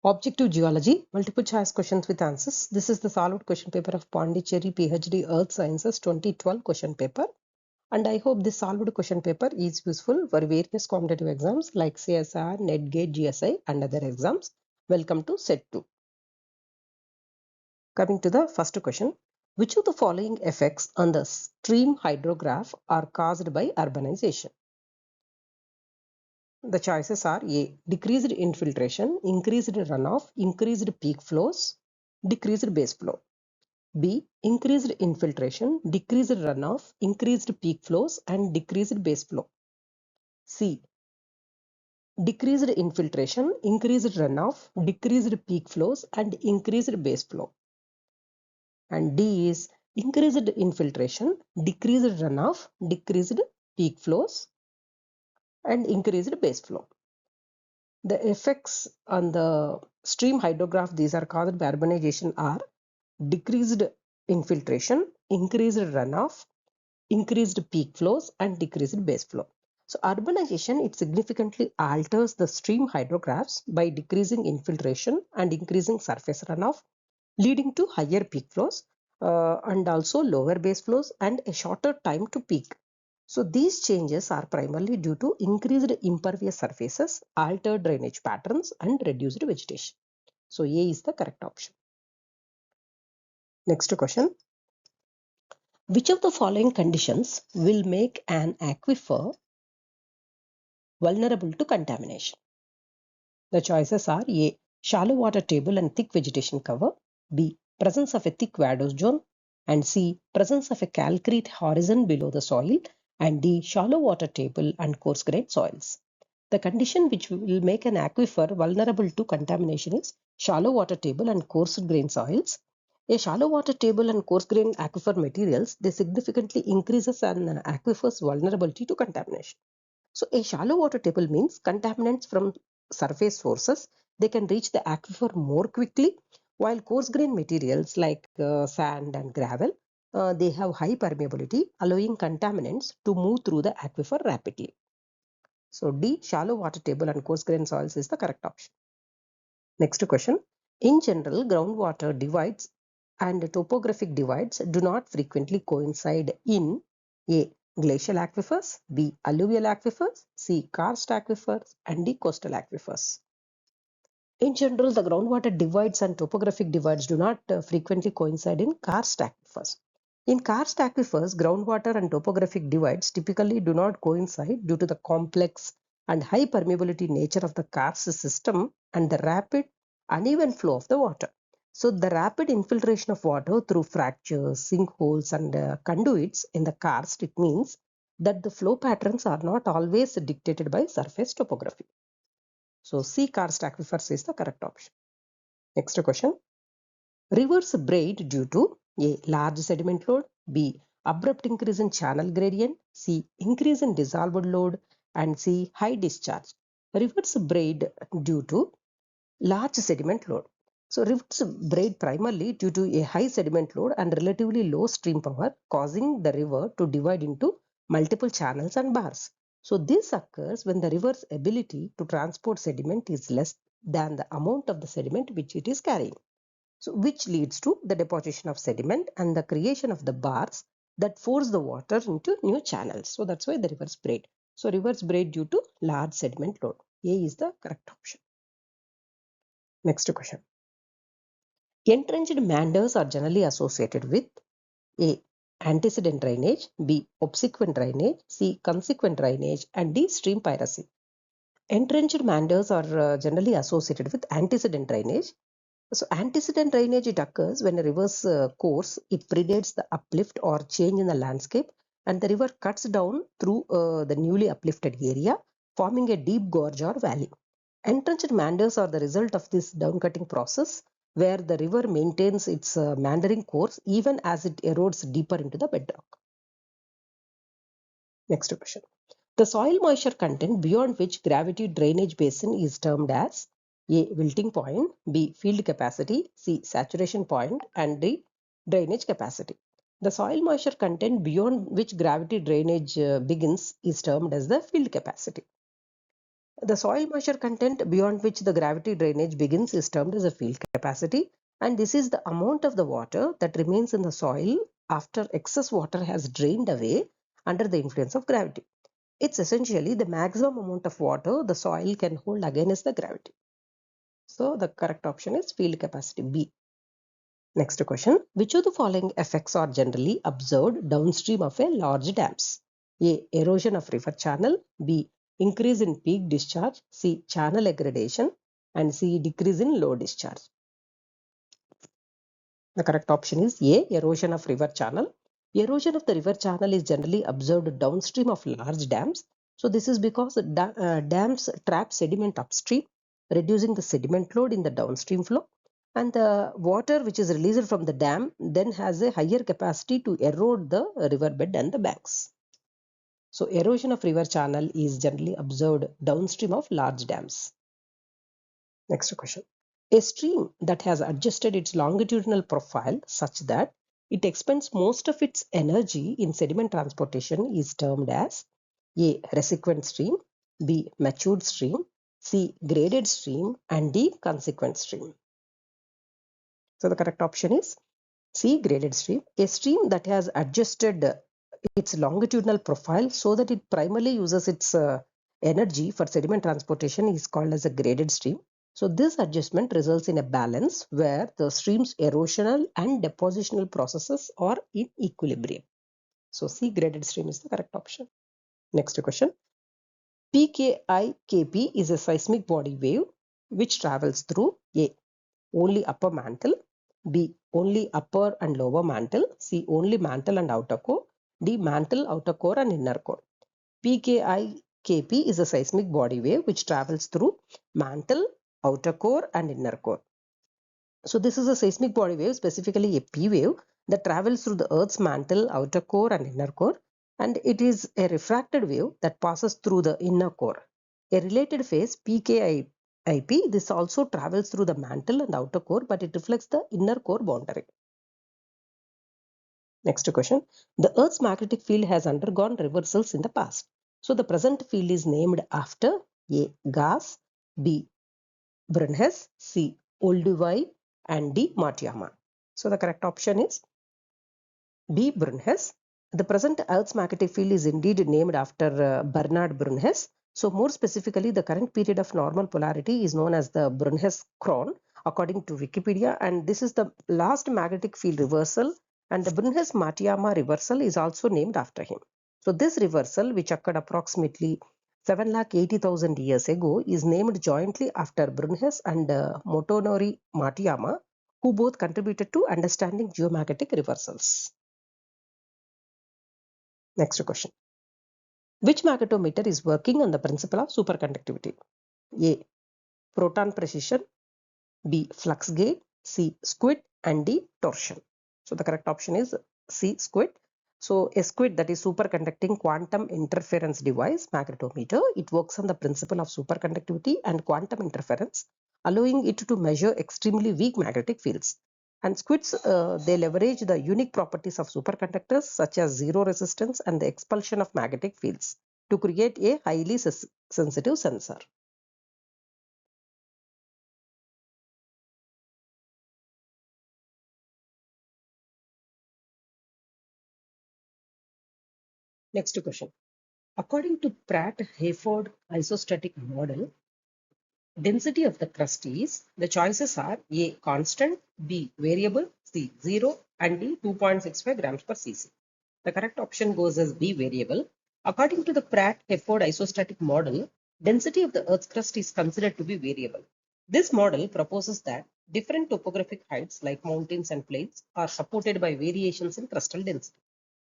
Objective Geology, multiple choice questions with answers. This is the solved question paper of Pondicherry PhD Earth Sciences 2012 question paper. And I hope this solved question paper is useful for various competitive exams like CSR, NET-GATE, GSI and other exams. Welcome to set 2. Coming to the first question. Which of the following effects on the stream hydrograph are caused by urbanization? The choices are A. Decreased infiltration, increased runoff, increased peak flows, decreased base flow. B. Increased infiltration, decreased runoff, increased peak flows and decreased base flow. C. Decreased infiltration, increased runoff, decreased peak flows and increased base flow. And D is increased infiltration, decreased runoff, decreased peak flows and increased base flow. The effects on the stream hydrograph, these are caused by urbanization, are decreased infiltration, increased runoff, increased peak flows and decreased base flow. So urbanization, it significantly alters the stream hydrographs by decreasing infiltration and increasing surface runoff, leading to higher peak flows and also lower base flows and a shorter time to peak. So these changes are primarily due to increased impervious surfaces, altered drainage patterns and reduced vegetation. So A is the correct option. Next question. Which of the following conditions will make an aquifer vulnerable to contamination? The choices are A. Shallow water table and thick vegetation cover. B. Presence of a thick vadose zone. And C. Presence of a calcrete horizon below the soil. And D. Shallow water table and coarse grained soils. The condition which will make an aquifer vulnerable to contamination is shallow water table and coarse grained soils. A shallow water table and coarse grained aquifer materials, they significantly increases an aquifer's vulnerability to contamination. So a shallow water table means contaminants from surface sources, they can reach the aquifer more quickly, while coarse grained materials like sand and gravel, they have high permeability, allowing contaminants to move through the aquifer rapidly. So D, shallow water table and coarse grained soils is the correct option. Next question. In general, groundwater divides and topographic divides do not frequently coincide in A. Glacial aquifers, B. Alluvial aquifers, C. Karst aquifers and D. Coastal aquifers. In general, the groundwater divides and topographic divides do not frequently coincide in karst aquifers. In karst aquifers, groundwater and topographic divides typically do not coincide due to the complex and high permeability nature of the karst system and the rapid uneven flow of the water. So the rapid infiltration of water through fractures, sinkholes and conduits in the karst, it means that the flow patterns are not always dictated by surface topography. So C, karst aquifers is the correct option. Next question. Rivers braid due to A. Large sediment load, B. Abrupt increase in channel gradient, C. Increase in dissolved load and C. High discharge. Rivers braid due to large sediment load. So rivers braid primarily due to a high sediment load and relatively low stream power, causing the river to divide into multiple channels and bars. So this occurs when the river's ability to transport sediment is less than the amount of the sediment which it is carrying. So which leads to the deposition of sediment and the creation of the bars that force the water into new channels. So that's why the rivers braid. So rivers braid due to large sediment load. A is the correct option. Next question. Entrenched meanders are generally associated with A. Antecedent drainage, B. Obsequent drainage, C. Consequent drainage and D. Stream piracy. Entrenched meanders are generally associated with antecedent drainage. So antecedent drainage, it occurs when a river's course, it predates the uplift or change in the landscape and the river cuts down through the newly uplifted area, forming a deep gorge or valley. Entrenched meanders are the result of this downcutting process where the river maintains its meandering course even as it erodes deeper into the bedrock. Next question. The soil moisture content beyond which gravity drainage basin is termed as A. Wilting point, B. Field capacity, C. Saturation point and D. Drainage capacity. The soil moisture content beyond which gravity drainage begins is termed as the field capacity. The soil moisture content beyond which the gravity drainage begins is termed as a field capacity, and this is the amount of the water that remains in the soil after excess water has drained away under the influence of gravity. It's essentially the maximum amount of water the soil can hold against the gravity. So the correct option is field capacity B. Next question. Which of the following effects are generally observed downstream of a large dams? A. Erosion of river channel. B. Increase in peak discharge. C. Channel aggradation. And C. Decrease in low discharge. The correct option is A. Erosion of river channel. Erosion of the river channel is generally observed downstream of large dams. So this is because dams trap sediment upstream, reducing the sediment load in the downstream flow. And the water which is released from the dam then has a higher capacity to erode the riverbed and the banks. So erosion of river channel is generally observed downstream of large dams. Next question. A stream that has adjusted its longitudinal profile such that it expends most of its energy in sediment transportation is termed as A. Resiquent stream, B. Matured stream, C. Graded stream, and D. Consequent stream. So the correct option is C. Graded stream. A stream that has adjusted its longitudinal profile so that it primarily uses its energy for sediment transportation is called as a graded stream. So this adjustment results in a balance where the stream's erosional and depositional processes are in equilibrium. So C. Graded stream is the correct option. Next question. PKIKP is a seismic body wave which travels through A. Only upper mantle, B. Only upper and lower mantle, C. Only mantle and outer core, D. Mantle, outer core and inner core. PKIKP is a seismic body wave which travels through mantle, outer core and inner core. So this is a seismic body wave, specifically a P wave that travels through the Earth's mantle, outer core and inner core, and it is a refracted wave that passes through the inner core. A related phase, PKIP, this also travels through the mantle and outer core, but it reflects the inner core boundary. Next question. The Earth's magnetic field has undergone reversals in the past. So the present field is named after A. Gas, B. Brunhes, C. Olduvai, and D. Matiyama. So the correct option is B. Brunhes. The present Earth's magnetic field is indeed named after Bernard Brunhes. So more specifically, the current period of normal polarity is known as the Brunhes Chron, according to Wikipedia, and this is the last magnetic field reversal, and the Brunhes Matiyama reversal is also named after him. So this reversal, which occurred approximately 780,000 years ago, is named jointly after Brunhes and Motonori Matiyama, who both contributed to understanding geomagnetic reversals. Next question. Which magnetometer is working on the principle of superconductivity? A. Proton precision, B. Flux gauge, C. Squid, and D. Torsion. So the correct option is C. Squid. So a squid, that is superconducting quantum interference device magnetometer, it works on the principle of superconductivity and quantum interference, allowing it to measure extremely weak magnetic fields. And squids, they leverage the unique properties of superconductors such as zero resistance and the expulsion of magnetic fields to create a highly sensitive sensor. Next question. According to Pratt-Hayford isostatic model, density of the crust is, the choices are A. Constant, B. Variable, C. 0, and D. 2.65 grams per cc. The correct option goes as B. Variable. According to the Pratt-Hayford isostatic model, density of the Earth's crust is considered to be variable. This model proposes that different topographic heights like mountains and plains are supported by variations in crustal density.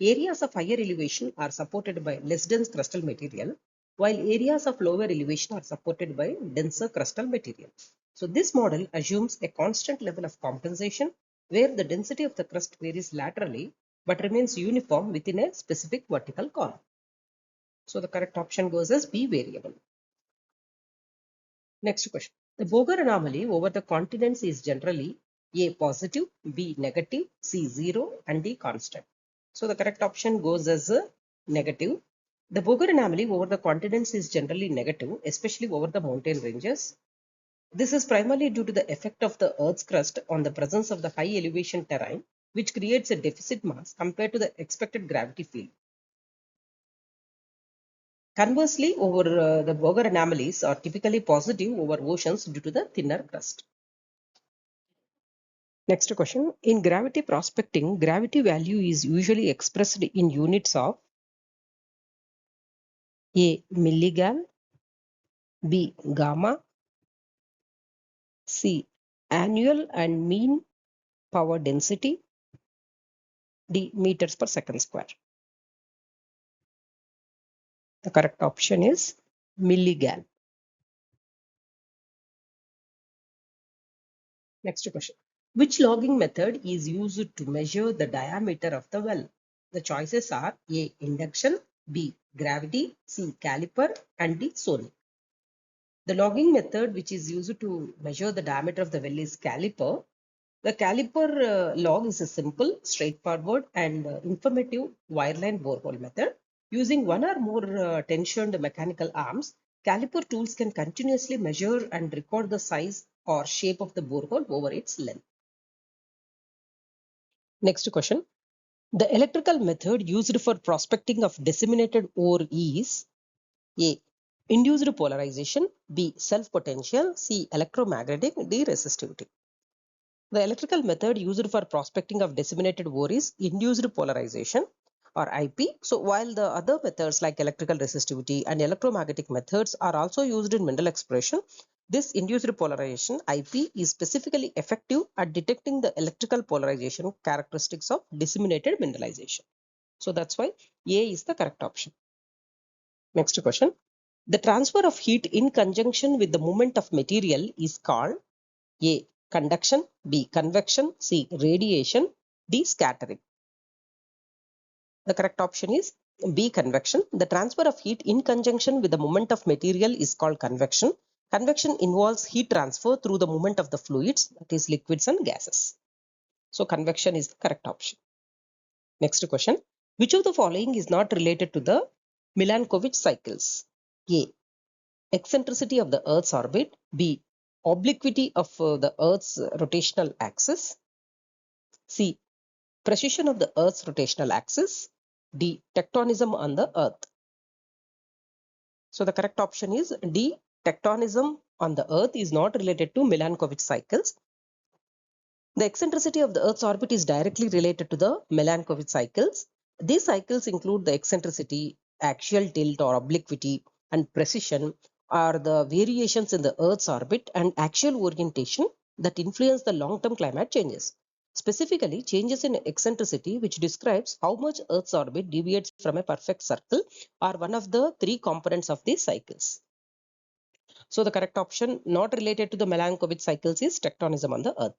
Areas of higher elevation are supported by less dense crustal material, while areas of lower elevation are supported by denser crustal material. So this model assumes a constant level of compensation where the density of the crust varies laterally but remains uniform within a specific vertical column. So the correct option goes as B. Variable. Next question. The Boger anomaly over the continents is generally A. Positive, B. Negative, C. 0, and D. Constant. So the correct option goes as a negative. The Boger anomaly over the continents is generally negative, especially over the mountain ranges. This is primarily due to the effect of the Earth's crust on the presence of the high elevation terrain, which creates a deficit mass compared to the expected gravity field. Conversely, the Boger anomalies are typically positive over oceans due to the thinner crust. Next question. In gravity prospecting, gravity value is usually expressed in units of A. Milligal, B. Gamma, C. Annual and mean power density, D. Meters per second square. The correct option is milligal. Next question. Which logging method is used to measure the diameter of the well? The choices are A. Induction, B. Gravity, C. Caliper, and D. Sonic. The logging method which is used to measure the diameter of the well is caliper. The caliper log is a simple, straightforward, and informative wireline borehole method. Using one or more tensioned mechanical arms, caliper tools can continuously measure and record the size or shape of the borehole over its length. Next question. The electrical method used for prospecting of disseminated ore is A. Induced polarization, B. Self-potential, C. Electromagnetic, D. Resistivity. The electrical method used for prospecting of disseminated ore is induced polarization or IP. So while the other methods like electrical resistivity and electromagnetic methods are also used in mineral exploration, this induced polarization IP is specifically effective at detecting the electrical polarization characteristics of disseminated mineralization. So that's why A is the correct option. Next question. The transfer of heat in conjunction with the movement of material is called A. Conduction, B. Convection, C. Radiation, D. Scattering. The correct option is B. Convection. The transfer of heat in conjunction with the movement of material is called convection. Convection involves heat transfer through the movement of the fluids, that is liquids and gases. So convection is the correct option. Next question. Which of the following is not related to the Milankovitch cycles? A. Eccentricity of the Earth's orbit. B. Obliquity of the Earth's rotational axis. C. Precession of the Earth's rotational axis. D. Tectonism on the Earth. So the correct option is D. Tectonism on the Earth is not related to Milankovitch cycles. The eccentricity of the Earth's orbit is directly related to the Milankovitch cycles. These cycles include the eccentricity, axial tilt or obliquity, and precession are the variations in the Earth's orbit and axial orientation that influence the long-term climate changes. Specifically, changes in eccentricity, which describes how much Earth's orbit deviates from a perfect circle, are one of the three components of these cycles. So the correct option not related to the Milankovitch cycles is tectonism on the Earth.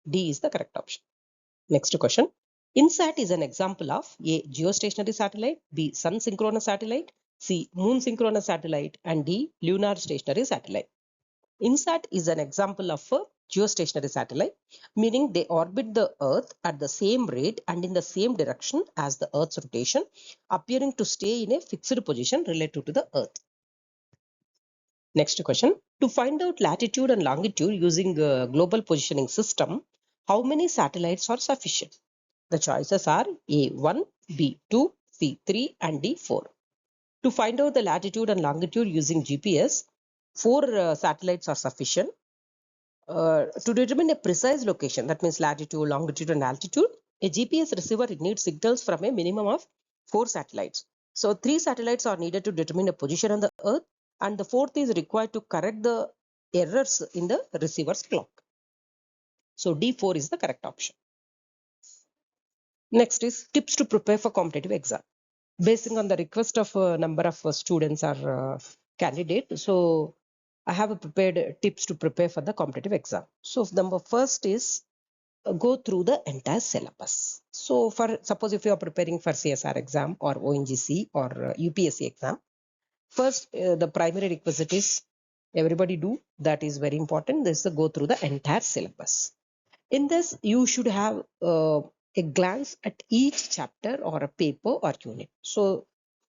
D is the correct option. Next question. INSAT is an example of A. Geostationary satellite, B. Sun synchronous satellite, C. Moon synchronous satellite, and D. Lunar stationary satellite. INSAT is an example of a geostationary satellite, meaning they orbit the Earth at the same rate and in the same direction as the Earth's rotation, appearing to stay in a fixed position relative to the Earth. Next question. To find out latitude and longitude using a global positioning system, how many satellites are sufficient? The choices are A1, B2, C3, and D4. To find out the latitude and longitude using GPS, 4 satellites are sufficient. To determine a precise location, that means latitude, longitude, and altitude, a GPS receiver needs signals from a minimum of 4 satellites. So 3 satellites are needed to determine a position on the Earth, and the 4th is required to correct the errors in the receiver's clock. So D4 is the correct option. Next is tips to prepare for competitive exam. Basing on the request of a number of students or candidates, so I have prepared tips to prepare for the competitive exam. So number first is go through the entire syllabus. So for suppose if you are preparing for CSR exam or ONGC or UPSC exam, first the primary requisite is everybody do, that is very important. This is go through the entire syllabus. In this, you should have a glance at each chapter or a paper or unit. So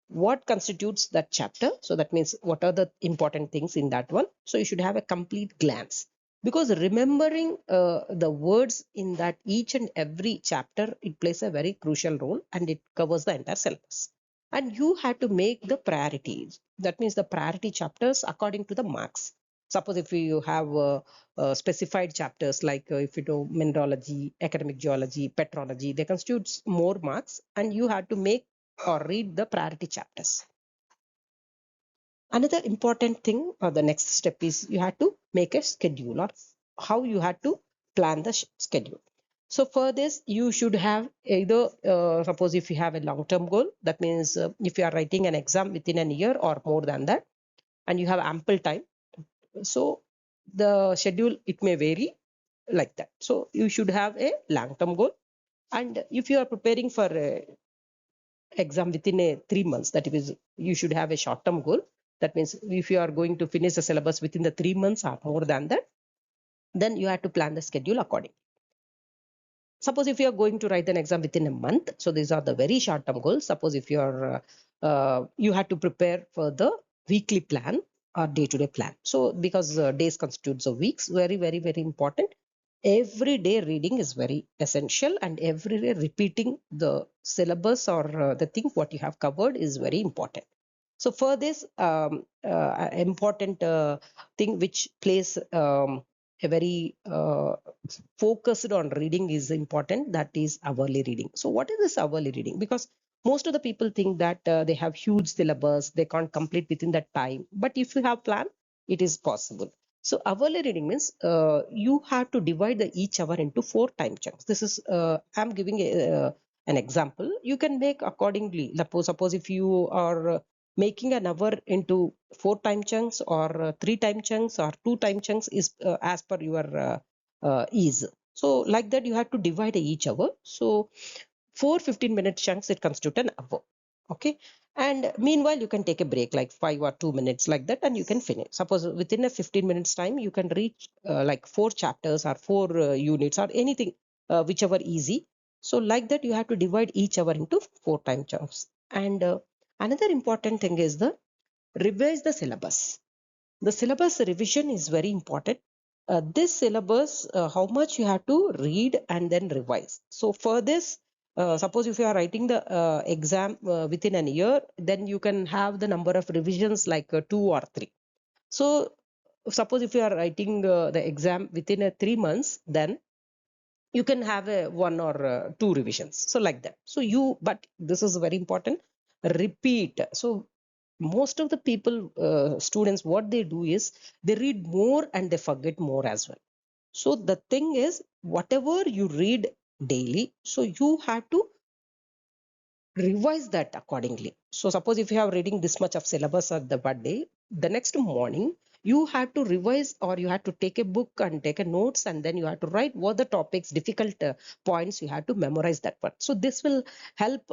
what constitutes that chapter. So that means what are the important things in that one. So you should have a complete glance, because remembering the words in that each and every chapter, it plays a very crucial role and it covers the entire syllabus. And you have to make the priorities. That means the priority chapters according to the marks. Suppose if you have specified chapters like if you do mineralogy, academic geology, petrology, they constitute more marks, and you have to make or read the priority chapters. Another important thing, or the next step, is you have to make a schedule, or how you have to plan the schedule. So for this, you should have either, suppose if you have a long-term goal, that means if you are writing an exam within a year or more than that, and you have ample time, so the schedule, it may vary like that. So you should have a long-term goal. And if you are preparing for a exam within a 3 months, that is, you should have a short-term goal. That means if you are going to finish the syllabus within the 3 months or more than that, then you have to plan the schedule accordingly. Suppose if you are going to write an exam within a month, so these are the very short-term goals. Suppose if you are you have to prepare for the weekly plan or day-to-day plan. So because days constitutes of weeks, very important. Every day reading is very essential, and every day repeating the syllabus or the thing what you have covered is very important. So for this important thing which plays a very focused on reading is important, that is hourly reading. So what is this hourly reading? Because most of the people think that they have huge syllabus, they can't complete within that time. But if you have plan, it is possible. So hourly reading means you have to divide the each hour into 4 time chunks. This is I'm giving an example. You can make accordingly. Suppose if you are making an hour into 4 time chunks or 3 time chunks or 2 time chunks is as per your ease. So like that you have to divide each hour. So 4 15-minute chunks, it constitutes an hour. Okay. And meanwhile, you can take a break like 5 or 2 minutes like that, and you can finish. Suppose within a 15 minutes time, you can reach like 4 chapters or 4 units or anything, whichever easy. So like that, you have to divide each hour into 4 time chunks. And another important thing is the revise the syllabus. The syllabus revision is very important. This syllabus, how much you have to read and then revise. So for this, suppose if you are writing the exam within an year, then you can have the number of revisions like 2 or 3. So suppose if you are writing the exam within a 3 months, then you can have a 1 or 2 revisions. So like that. So but this is very important. Repeat. So most of the people, students, what they do is they read more and they forget more as well. So the thing is, whatever you read daily, so you have to revise that accordingly. So suppose if you have reading this much of syllabus at the day, the next morning you have to revise, or you have to take a book and take a notes, and then you have to write what the topics, difficult points, you have to memorize that one. So this will help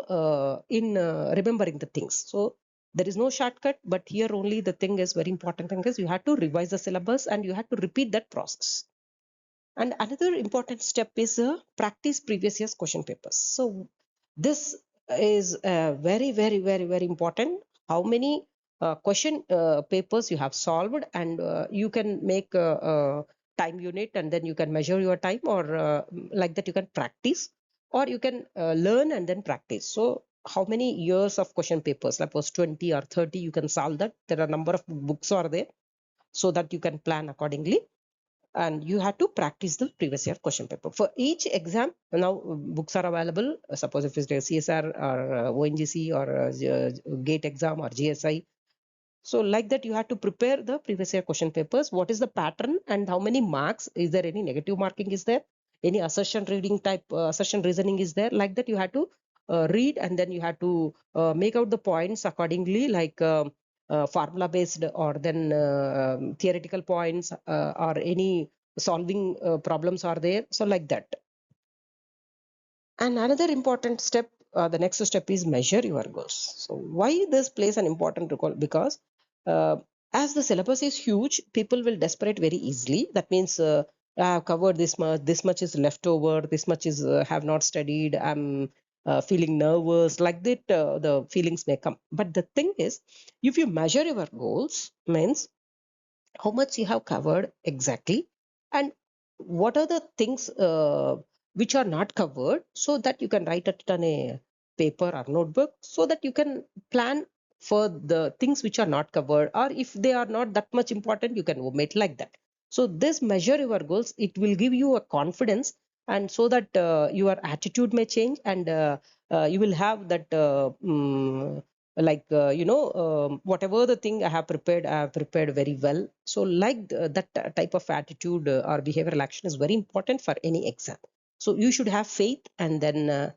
in remembering the things. So there is no shortcut, but here only the thing is very important thing is you have to revise the syllabus and you have to repeat that process. And another important step is practice previous year's question papers. So this is very important. How many question papers you have solved, and you can make a time unit, and then you can measure your time, or like that you can practice, or you can learn and then practice. So how many years of question papers, suppose 20 or 30, you can solve that. There are a number of books are there, so that you can plan accordingly. And you have to practice the previous year question paper. For each exam, now books are available. Suppose if it's a CSR or ONGC or GATE exam or GSI. So like that, you have to prepare the previous year question papers. What is the pattern and how many marks? Is there any negative marking is there? Any assertion reading type, assertion reasoning is there? Like that, you have to read, and then you have to make out the points accordingly, like formula based, or then theoretical points, or any solving problems are there. So like that. And another important step, the next step is measure your goals. So why this plays an important role? Because as the syllabus is huge, people will desperate very easily. That means I have covered this much is left over, this much is have not studied. I'm feeling nervous, like that the feelings may come. But the thing is, if you measure your goals, means how much you have covered exactly, and what are the things which are not covered, so that you can write it on a paper or notebook, so that you can plan for the things which are not covered, or if they are not that much important, you can omit, like that. So this measure your goals, it will give you a confidence, and so that your attitude may change, and you will have that whatever the thing I have prepared very well. So like that type of attitude or behavioral action is very important for any exam. So you should have faith, and then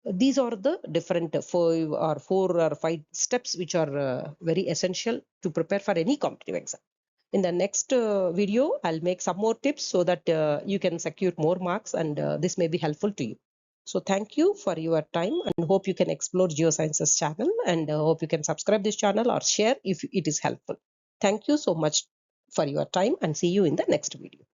these are the different four or five steps which are very essential to prepare for any competitive exam. In the next video, I'll make some more tips so that you can secure more marks, and this may be helpful to you. So thank you for your time, and hope you can explore Geosciences channel, and hope you can subscribe this channel or share if it is helpful. Thank you so much for your time, and see you in the next video.